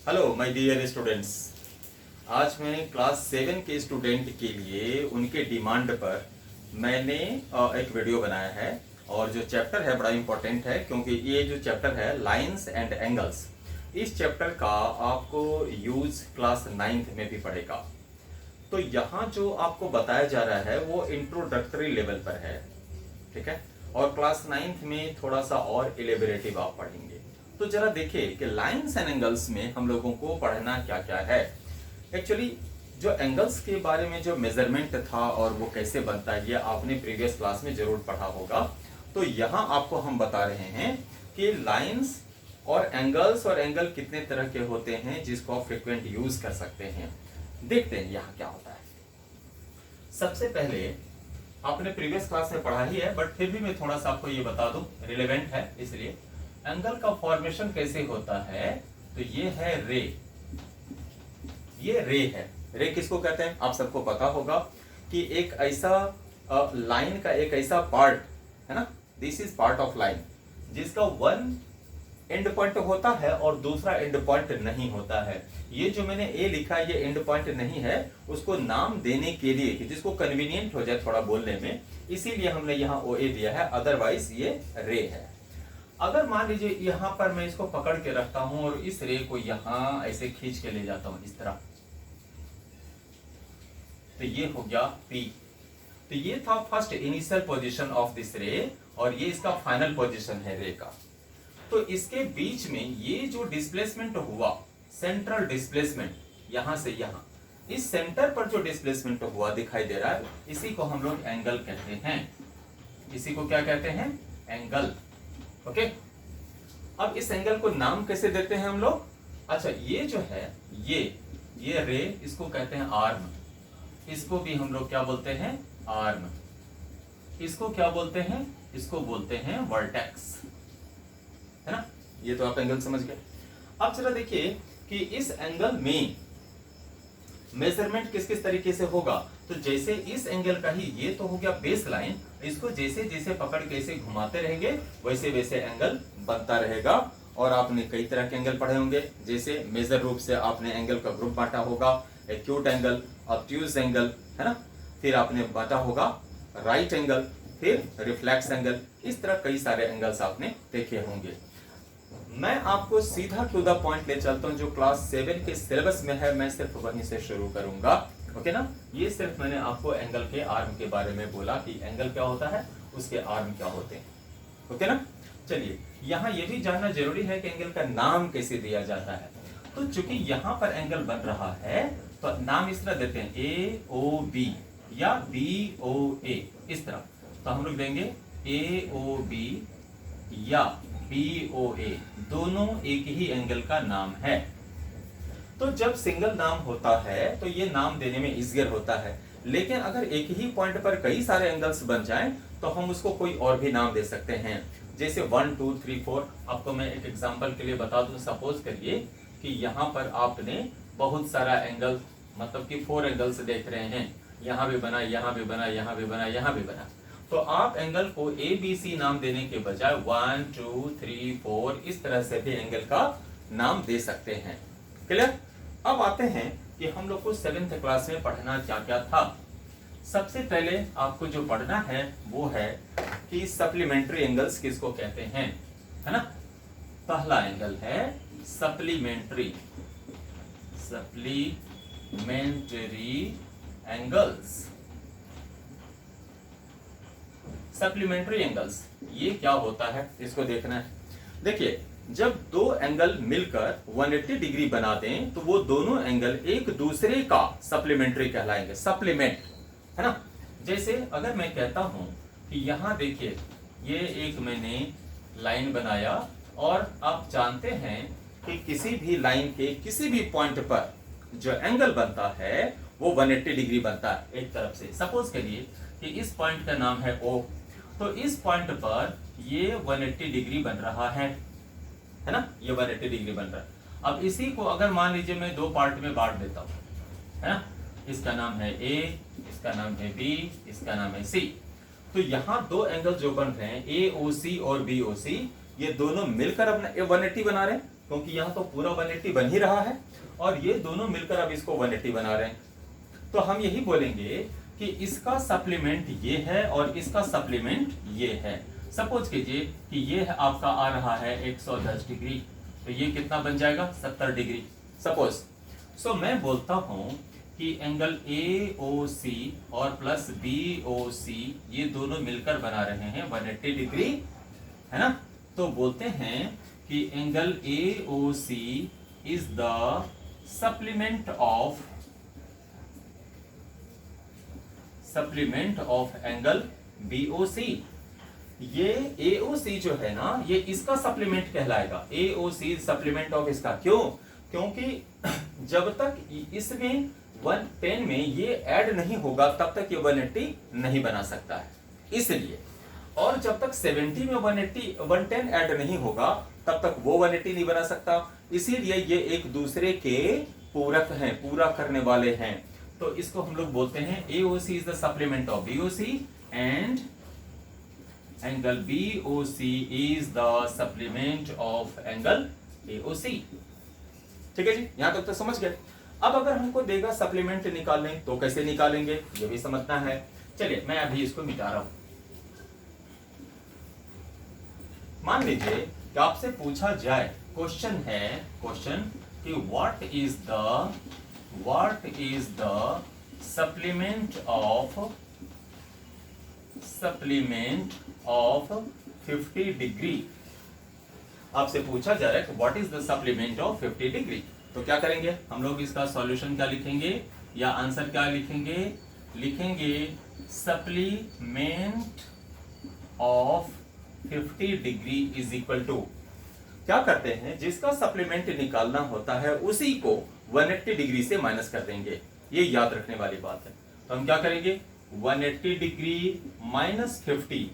Hello my dear students. आज मैं class 7 के स्टूडेंट के लिए उनके डिमांड पर मैंने एक वीडियो बनाया है। और जो चैप्टर है बड़ा इंपॉर्टेंट है, क्योंकि ये जो चैप्टर है लाइंस एंड एंगल्स, इस चैप्टर का आपको यूज क्लास 9th में भी पड़ेगा। तो यहाँ जो आपको बताया जा रहा है वो इंट्रोडक्टरी लेवल पर है, ठीक है। और क्लास 9th में थोड़ा सा और इलेबोरेटिव आप पढ़ेंगे। तो जरा देखिए कि लाइंस एंड एंगल्स में हम लोगों को पढ़ना क्या क्या है। एक्चुअली जो एंगल्स के बारे में जो मेजरमेंट था और वो कैसे बनता है, ये आपने प्रीवियस क्लास में जरूर पढ़ा होगा। तो यहाँ आपको हम बता रहे हैं कि लाइंस और एंगल कितने तरह के होते हैं जिसको आप फ्रिक्वेंट यूज कर सकते हैं। देखते हैं यहाँ क्या होता है। सबसे पहले आपने प्रीवियस क्लास में पढ़ा ही है, बट फिर भी मैं थोड़ा सा आपको ये बता दूं, रिलेवेंट है इसलिए। एंगल का फॉर्मेशन कैसे होता है, तो ये है रे। ये रे है। रे किसको कहते हैं आप सबको पता होगा कि एक ऐसा लाइन का एक ऐसा पार्ट है ना, this is part of line, जिसका वन एंड पॉइंट होता है और दूसरा एंड पॉइंट नहीं होता है। ये जो मैंने ए लिखा है ये एंड पॉइंट नहीं है, उसको नाम देने के लिए कि जिसको कन्वीनियंट हो जाए थोड़ा बोलने में, इसीलिए हमने यहाँ ओ ए दिया है, अदरवाइज ये रे है। अगर मान लीजिए यहाँ पर मैं इसको पकड़ के रखता हूं और इस रे को यहाँ ऐसे खींच के ले जाता हूं इस तरह, तो ये हो गया P। तो ये था first initial position of this रे और ये इसका फाइनल पोजीशन है रे का। तो इसके बीच में ये जो डिस्प्लेसमेंट हुआ, सेंट्रल डिस्प्लेसमेंट, यहां से यहां, इस सेंटर पर जो डिस्प्लेसमेंट हुआ दिखाई दे रहा है, इसी को हम लोग एंगल कहते हैं। इसी को क्या कहते हैं? एंगल। ओके। अब इस एंगल को नाम कैसे देते हैं हम लोग? अच्छा, ये जो है ये रे, इसको कहते हैं आर्म। इसको भी हम लोग क्या बोलते हैं? आर्म। इसको क्या बोलते हैं? इसको बोलते हैं वर्टेक्स, है ना। ये तो आप एंगल समझ गए। अब जरा देखिए कि इस एंगल में मेजरमेंट किस किस तरीके से होगा। तो जैसे इस एंगल का ही, ये तो हो गया बेस लाइन, इसको जैसे जैसे पकड़ के ऐसे घुमाते रहेंगे वैसे वैसे एंगल बनता रहेगा। और आपने कई तरह के एंगल पढ़े होंगे, जैसे मेजर रूप से आपने एंगल का ग्रुप बांटा होगा, एक्यूट एंगल, ऑब्ट्यूज एंगल, है ना। फिर आपने बांटा होगा राइट एंगल, फिर रिफ्लेक्स एंगल। इस तरह कई सारे एंगल्स आपने देखे होंगे। मैं आपको सीधा टू द पॉइंट ले चलता हूं, जो क्लास 7 के सिलेबस में है, मैं सिर्फ वहीं से शुरू करूंगा। ओके ना। ये सिर्फ मैंने आपको एंगल के आर्म के बारे में बोला कि एंगल क्या होता है, उसके आर्म क्या होते हैं। ओके ना। चलिए, यहाँ ये भी जानना जरूरी है कि एंगल का नाम कैसे दिया जाता है। तो चूंकि यहाँ पर एंगल बन रहा है तो नाम इस तरह देते हैं, ए ओ बी या बी ओ ए, इस तरह। तो हम लोग देंगे ए ओ बी या BOA, दोनों एक ही एंगल का नाम है। तो जब सिंगल नाम होता है तो ये नाम देने में इजियर होता है, लेकिन अगर एक ही पॉइंट पर कई सारे एंगल्स बन जाएं तो हम उसको कोई और भी नाम दे सकते हैं, जैसे 1 2 3 4। आपको मैं एक एग्जांपल के लिए बता दूं। सपोज करिए कि यहाँ पर आपने बहुत सारा एंगल, मतलब कि 4 एंगल्स देख रहे हैं, यहाँ भी बना, यहाँ भी बना, यहाँ भी बना, यहाँ भी बना। तो आप एंगल को ABC नाम देने के बजाय 1 2 3 4 इस तरह से भी एंगल का नाम दे सकते हैं। क्लियर? अब आते हैं कि हम लोग को 7th क्लास में पढ़ना क्या क्या था। सबसे पहले आपको जो पढ़ना है वो है कि सप्लीमेंट्री एंगल्स किसको कहते हैं, है ना। पहला एंगल है सप्लीमेंट्री एंगल्स। सप्लीमेंट्री एंगल्स ये क्या होता है, इसको देखना है। देखिए, जब दो एंगल मिलकर 180 डिग्री बना दें तो वो दोनों एंगल एक दूसरे का सप्लीमेंट्री कहलाएंगे। सप्लीमेंट, है ना। जैसे अगर मैं कहता हूं कि यहां देखिए, ये एक मैंने लाइन बनाया और आप जानते हैं कि किसी भी लाइन के किसी भी पॉइंट पर जो एंगल बनता है वो 180 डिग्री बनता है एक तरफ से। सपोज करिए कि इस पॉइंट का नाम है O, तो इस पॉइंट पर ये 180 डिग्री बन रहा है ना। ये 180 डिग्री बन रहा है। अब इसी को अगर मान लीजिए मैं दो पार्ट में बांट देता हूं, है ना। इसका नाम है A, इसका नाम है B, इसका नाम है C। तो यहाँ दो एंगल जो बन रहे हैं AOC और BOC, ये दोनों मिलकर अपना 180 बना रहे हैं। क्योंकि यहाँ तो पूरा 180 बन ही रहा है और ये दोनों मिलकर अब इसको 180 बना रहे हैं। तो हम यही बोलेंगे कि इसका सप्लीमेंट ये है और इसका सप्लीमेंट ये है। सपोज कीजिए कि ये आपका आ रहा है 110 डिग्री, तो ये कितना बन जाएगा 70 डिग्री सपोज। सो मैं बोलता हूं कि एंगल AOC और प्लस BOC ये दोनों मिलकर बना रहे हैं 180 डिग्री, है ना। तो बोलते हैं कि angle AOC is the supplement of angle BOC। ये AOC जो है ना, ये इसका सप्लीमेंट कहलाएगा। AOC सप्लीमेंट ऑफ इसका, क्यों? क्योंकि जब तक इसमें 110 में ये ऐड नहीं होगा तब तक ये 180 नहीं बना सकता है, इसलिए। और जब तक 70 में 110 ऐड नहीं होगा तब तक वो 180 नहीं बना सकता, इसीलिए ये एक दूसरे के पूरक हैं, पूरा करने वाले हैं। तो इसको हम लोग बोलते हैं AOC is the supplement of BOC and angle BOC is the supplement of angle AOC। ठीक है जी, यहां तक तो समझ गए। अब अगर हमको देगा सप्लीमेंट निकालने तो कैसे निकालेंगे ये भी समझना है। चलिए मैं अभी इसको मिटा रहा हूं। मान लीजिए कि आपसे पूछा जाए, क्वेश्चन कि what is the supplement of 50 degree. आपसे पूछा जा रहा है कि what is the supplement of 50 degree. तो क्या करेंगे हम लोग, इसका सॉल्यूशन क्या लिखेंगे या आंसर क्या लिखेंगे supplement of 50 degree is equal to, क्या करते हैं, जिसका सप्लीमेंट निकालना होता है उसी को 180 डिग्री से माइनस कर देंगे। ये याद रखने वाली बात है। तो हम क्या करेंगे 180 degree minus 50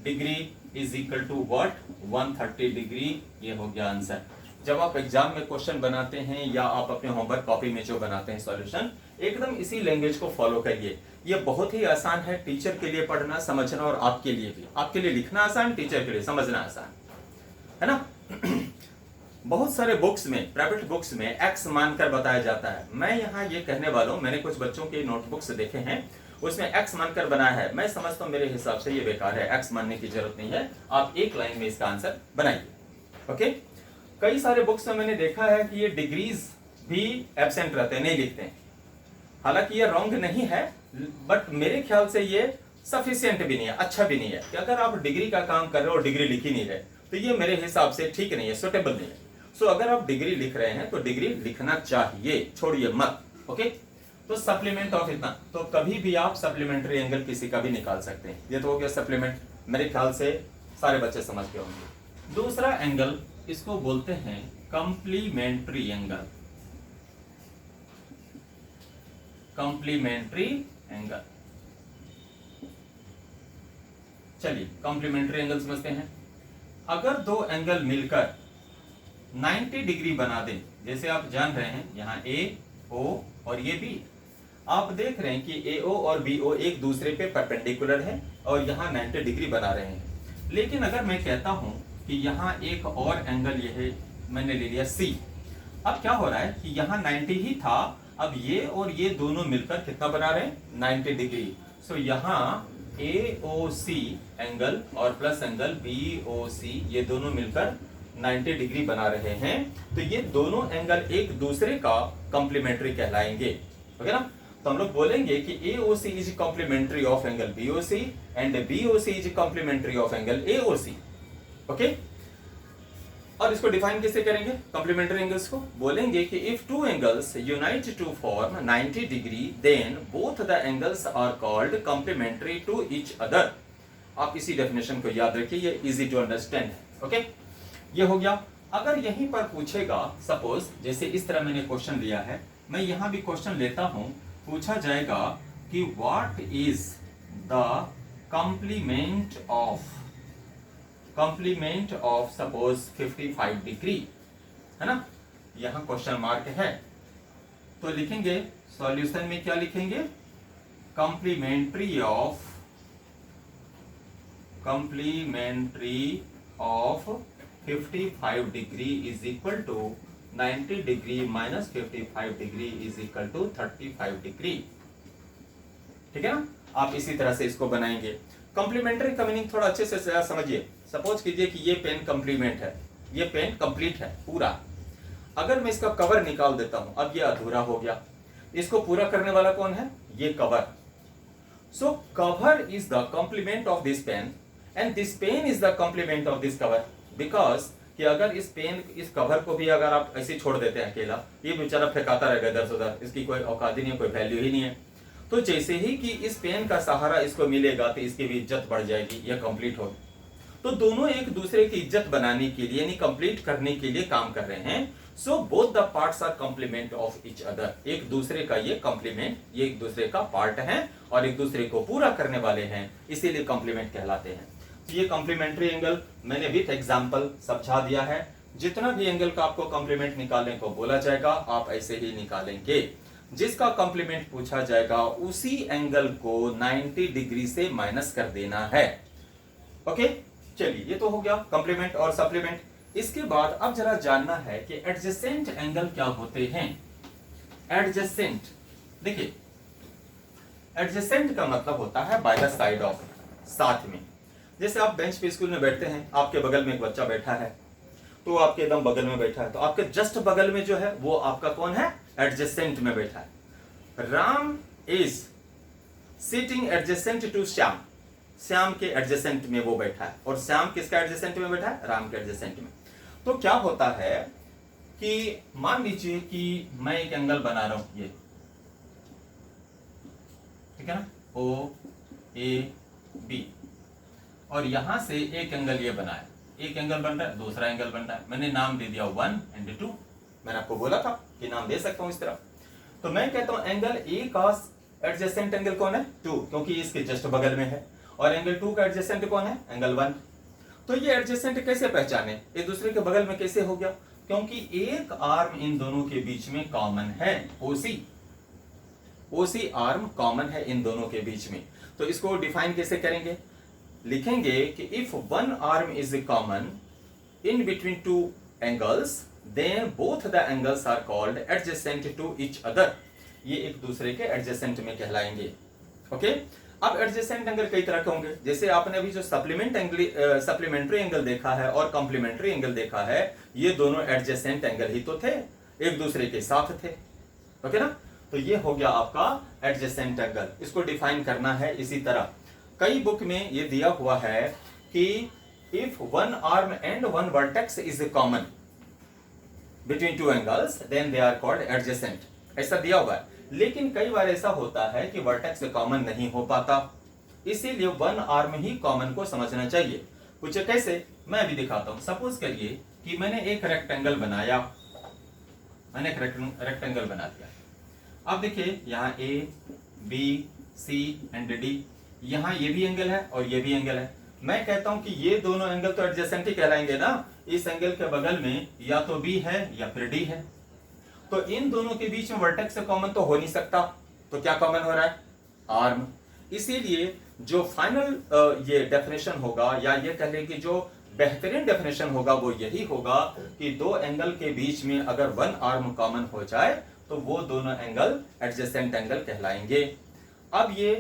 degree is equal to what 130 degree. ये हो गया आंसर। जब आप एग्जाम में क्वेश्चन बनाते हैं या आप अपने होमवर्क कॉपी में जो बनाते हैं सॉल्यूशन, एकदम इसी लैंग्वेज को फॉलो करिए। ये बहुत ही आसान है, टीचर के लिए पढ़ना समझना और आपके लिए भी। आपके लिए लिखना आसान, टीचर के लिए समझना आसान, है ना। बहुत सारे बुक्स में, प्राइवेट बुक्स में एक्स मानकर बताया जाता है। मैं यहाँ ये कहने वाला हूँ, मैंने कुछ बच्चों के नोटबुक्स देखे हैं, उसमें एक्स मानकर बनाया है। मैं समझता हूँ मेरे हिसाब से ये बेकार है, एक्स मानने की जरूरत नहीं है। आप एक लाइन में इसका आंसर बनाइए। ओके, कई सारे बुक्स में मैंने देखा है कि ये डिग्रीज भी एब्सेंट रहते हैं, नहीं लिखते हैं। हालांकि ये रॉन्ग नहीं है, बट मेरे ख्याल से ये सफिशिएंट भी नहीं है, अच्छा भी नहीं है कि अगर आप डिग्री का काम कर रहे हो और डिग्री लिख ही नहीं रहे, तो ये मेरे हिसाब से ठीक नहीं है, सुटेबल नहीं है। सो अगर आप डिग्री लिख रहे हैं तो डिग्री लिखना चाहिए, छोड़िए मत। ओके, तो सप्लीमेंट ऑफ इतना, तो कभी भी आप सप्लीमेंट्री एंगल किसी का भी निकाल सकते हैं। ये तो हो गया सप्लीमेंट, मेरे ख्याल से सारे बच्चे समझ गए होंगे। दूसरा एंगल, इसको बोलते हैं कंप्लीमेंट्री एंगल। कंप्लीमेंट्री एंगल, चलिए कंप्लीमेंट्री एंगल समझते हैं। अगर दो एंगल मिलकर 90 डिग्री बना दें, जैसे आप जान रहे हैं यहाँ AO और ये B, आप देख रहे हैं कि AO और BO एक दूसरे पे परपेंडिकुलर है और यहाँ 90 डिग्री बना रहे हैं। लेकिन अगर मैं कहता हूं कि यहाँ एक और एंगल ये है, मैंने ले लिया C। अब क्या हो रहा है कि यहाँ 90 ही था, अब ये और ये दोनों मिलकर कितना बना रहे हैं 90 डिग्री। सो यहाँ AOC एंगल और प्लस एंगल BOC ये दोनों मिलकर 90 डिग्री बना रहे हैं। तो ये दोनों एंगल एक दूसरे का कॉम्प्लीमेंट्री कहलाएंगे। ओके ना। तो हम लोग बोलेंगे कि AOC is complementary of angle BOC and BOC is complementary of angle AOC। Okay, और इसको डिफाइन कैसे करेंगे कॉम्प्लीमेंट्री एंगल्स को? बोलेंगे कि if two angles unite to form 90 degree then both the angles are called complementary to each other. आप इसी definition को याद रखिए, ये इजी टू अंडरस्टैंड है। ओके, ये हो गया। अगर यहीं पर पूछेगा, सपोज जैसे इस तरह मैंने क्वेश्चन लिया है, मैं यहां भी क्वेश्चन लेता हूं, पूछा जाएगा कि what is the complement of suppose 55 degree, है ना। यहां क्वेश्चन मार्क है, तो लिखेंगे सॉल्यूशन में क्या लिखेंगे, complementary of 55 degree is equal to 90 degree minus 55 degree is equal to 35 degree. ठीक है ना, आप इसी तरह से इसको बनाएंगे। कॉम्प्लीमेंट्री का मीनिंग थोड़ा अच्छे से समझिए। सपोज कीजिए कि ये पेन कॉम्प्लीमेंट है, ये पेन कंप्लीट है पूरा। अगर मैं इसका कवर निकाल देता हूं, अब ये अधूरा हो गया। इसको पूरा करने वाला कौन है? ये cover. So cover is the complement of this pen and this pen is the complement of this cover. Because कि अगर इस कवर को भी अगर आप ऐसे छोड़ देते हैं अकेला, ये बेचारा फेंकाता रहेगा इधर से उधर, इसकी कोई औकात ही नहीं है, कोई वैल्यू ही नहीं है। तो जैसे ही कि इस पेन का सहारा इसको मिलेगा तो इसकी भी इज्जत बढ़ जाएगी, यह कंप्लीट हो। तो दोनों एक दूसरे की इज्जत बनाने के लिए यानी कंप्लीट करने के लिए काम कर रहे हैं। So both the parts are complement of each other. एक दूसरे का ये कॉम्प्लीमेंट, ये एक दूसरे का पार्ट है और एक दूसरे को पूरा करने वाले हैं, इसीलिए कॉम्प्लीमेंट कहलाते हैं। तो ये कॉम्प्लीमेंट्री एंगल मैंने विथ एग्जाम्पल समझा दिया है। जितना भी एंगल का आपको कॉम्प्लीमेंट निकालने को बोला जाएगा आप ऐसे ही निकालेंगे। जिसका कॉम्प्लीमेंट पूछा जाएगा उसी एंगल को 90 डिग्री से माइनस कर देना है। ओके, चलिए ये तो हो गया कॉम्प्लीमेंट और सप्लीमेंट। इसके बाद अब जरा जानना है कि एडजेसेंट एंगल क्या होते हैं। एडजेसेंट, देखिए एडजेसेंट का मतलब होता है बाय द साइड ऑफ, साथ में। जैसे आप बेंच पे स्कूल में बैठते हैं, आपके बगल में एक बच्चा बैठा है, तो आपके एकदम बगल में बैठा है, तो आपके जस्ट बगल में जो है वो आपका कौन है? एडजेसेंट में बैठा है। Ram is sitting adjacent to Shyam, Shyam के एडजेसेंट में वो बैठा है। और श्याम किसका एडजेसेंट में बैठा है? राम के एडजेसेंट में। तो क्या होता है कि मान लीजिए कि मैं एक एंगल बना रहा हूं, ये ठीक है ना, ओ ए बी, और यहां से एक एंगल ये बना है, एक एंगल बन रहा है, दूसरा एंगल बन रहा है। मैंने नाम दे दिया 1 एंड 2। मैंने आपको बोला था कि नाम दे सकता हूं इस तरह। तो मैं कहता हूं एंगल ए का एडजेसेंट एंगल कौन है? 2, क्योंकि इसके जस्ट बगल में है। और एंगल 2 का एडजेसेंट कौन है? एंगल 1। तो ये एडजेसेंट कैसे पहचाने, एक दूसरे के बगल में कैसे हो गया? क्योंकि एक आर्म इन दोनों के बीच में कॉमन है, ओसी। ओसी आर्म कॉमन है इन दोनों के बीच में। तो इसको डिफाइन कैसे करेंगे? लिखेंगे कि if one arm is common in between two angles then both the angles are called adjacent to each other. ये एक दूसरे के एडजेसेंट में कहलाएंगे। ओके, अब एडजेसेंट एंगल कई तरह के होंगे। जैसे आपने अभी जो सप्लीमेंट्री एंगल देखा है और कॉम्प्लीमेंट्री एंगल देखा है, ये दोनों एडजेसेंट एंगल ही तो थे, एक दूसरे के साथ थे। ओके ना, तो ये हो गया आपका एडजेसेंट एंगल। इसको डिफाइन करना है इसी तरह। कई बुक में ये दिया हुआ है कि if one arm and one vertex is common between two angles then they are called adjacent, ऐसा दिया हुआ है। लेकिन कई बार ऐसा होता है कि वर्टेक्स कॉमन नहीं हो पाता, इसीलिए वन आर्म ही कॉमन को समझना चाहिए। कुछ कैसे, मैं अभी दिखाता हूं। सपोज करिए कि मैंने एक रेक्टेंगल बनाया, मैंने एक रेक्टेंगल बना दिया। अब देखिए यहाँ A B C and D, यहाँ ये भी एंगल है और ये भी एंगल है। मैं कहता हूं कि ये दोनों एंगल तो एडजेसेंट ही कहलाएंगे ना। इस एंगल के बगल में या तो बी है या फिर डी है, तो इन दोनों के बीच में वर्टेक्स से कॉमन तो हो नहीं सकता। तो क्या कॉमन हो रहा है? आर्म। इसीलिए जो फाइनल ये डेफिनेशन होगा, या ये कह लें कि जो बेहतरीन डेफिनेशन होगा वो यही होगा कि दो एंगल के बीच में अगर वन आर्म कॉमन हो जाए तो वो दोनों एंगल एडजेसेंट एंगल कहलाएंगे। अब ये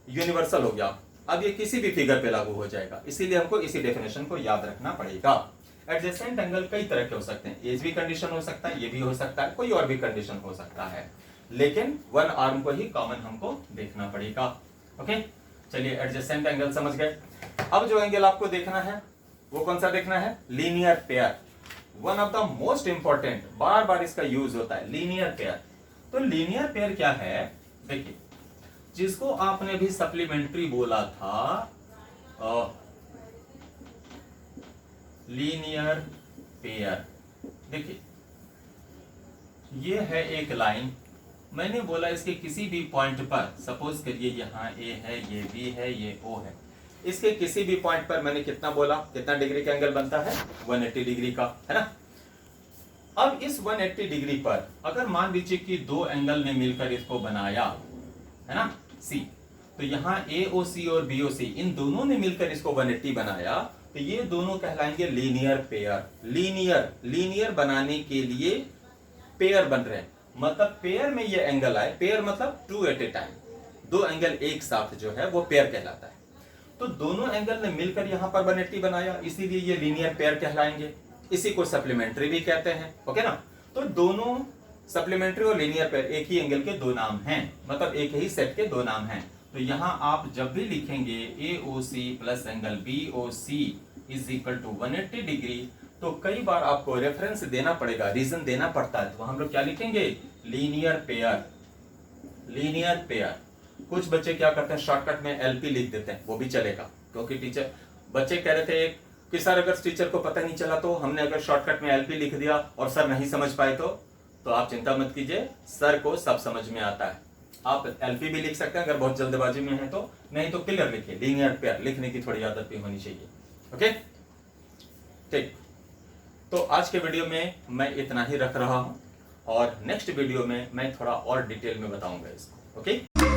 यूनिवर्सल हो गया, अब ये किसी भी फिगर पे लागू हो जाएगा, इसीलिए हमको इसी डेफिनेशन को याद रखना पड़ेगा। एडजेसेंट एंगल कई तरह के हो सकते हैं, एज भी कंडीशन हो सकता है, ये भी हो सकता है, कोई और भी कंडीशन हो सकता है, लेकिन वन आर्म को ही कॉमन हमको देखना पड़ेगा। ओके, चलिए एडजेसेंट एंगल समझ गए। अब जो एंगल आपको देखना है वो कौन सा देखना है? Linear pair, one of the most important, बार बार इसका यूज होता है, लीनियर पेयर। तो लीनियर पेयर क्या है? देखिए, जिसको आपने भी सप्लीमेंट्री बोला था, लीनियर पेयर। देखिए ये है एक लाइन, मैंने बोला इसके किसी भी पॉइंट पर, सपोज करिए यहाँ ए है, ये बी है, ये ओ है, इसके किसी भी पॉइंट पर मैंने कितना बोला, कितना डिग्री का एंगल बनता है? 180 डिग्री का, है ना। अब इस 180 डिग्री पर अगर मान लीजिए कि दो एंगल ने मिलकर इसको बनाया, है ना, सी, तो यहाँ AOC और BOC इन दोनों ने मिलकर इसको 180 बनाया, तो ये दोनों कहलाएंगे लीनियर पेयर। लीनियर बनाने के लिए पेयर बन रहे हैं, मतलब पेयर में ये एंगल आए, पेयर मतलब टू एट ए टाइम, दो एंगल एक साथ जो है वो पेयर कहलाता है। तो दोनों एंगल ने मिलकर यहां पर 180 बनाया, इसीलिए ये लीनियर पेयर कहलाएंगे। इसी को सप्लीमेंट्री भी कहते हैं, ओके ना। तो दोनों सप्लीमेंट्री और लीनियर पेयर एक ही एंगल के दो नाम हैं, मतलब एक ही सेट के दो नाम हैं। तो यहां आप जब भी लिखेंगे AOC plus angle BOC is equal to 180 degree, तो कई बार आपको रेफरेंस देना पड़ेगा, रीजन देना पड़ता है, तो हम लोग क्या लिखेंगे, लीनियर पेयर। Linear pair. कुछ बच्चे क्या करते हैं, शॉर्टकट में LP लिख देते हैं, वो भी चलेगा, क्योंकि टीचर बच्चे कह रहे थे कि सर अगर टीचर को पता नहीं चला तो हमने अगर शॉर्टकट में LP लिख दिया और सर नहीं समझ पाए तो आप चिंता मत कीजिए, सर को सब समझ में आता है। आप LP भी लिख सकते हैं अगर बहुत जल्दबाजी में है तो, नहीं तो क्लियर लिखिए। लीनियर पेयर लिखने की थोड़ी आदत भी होनी चाहिए, ओके ठीक। तो आज के वीडियो में मैं इतना ही रख रहा हूं, और नेक्स्ट वीडियो में मैं थोड़ा और डिटेल में बताऊंगा इसको, ओके।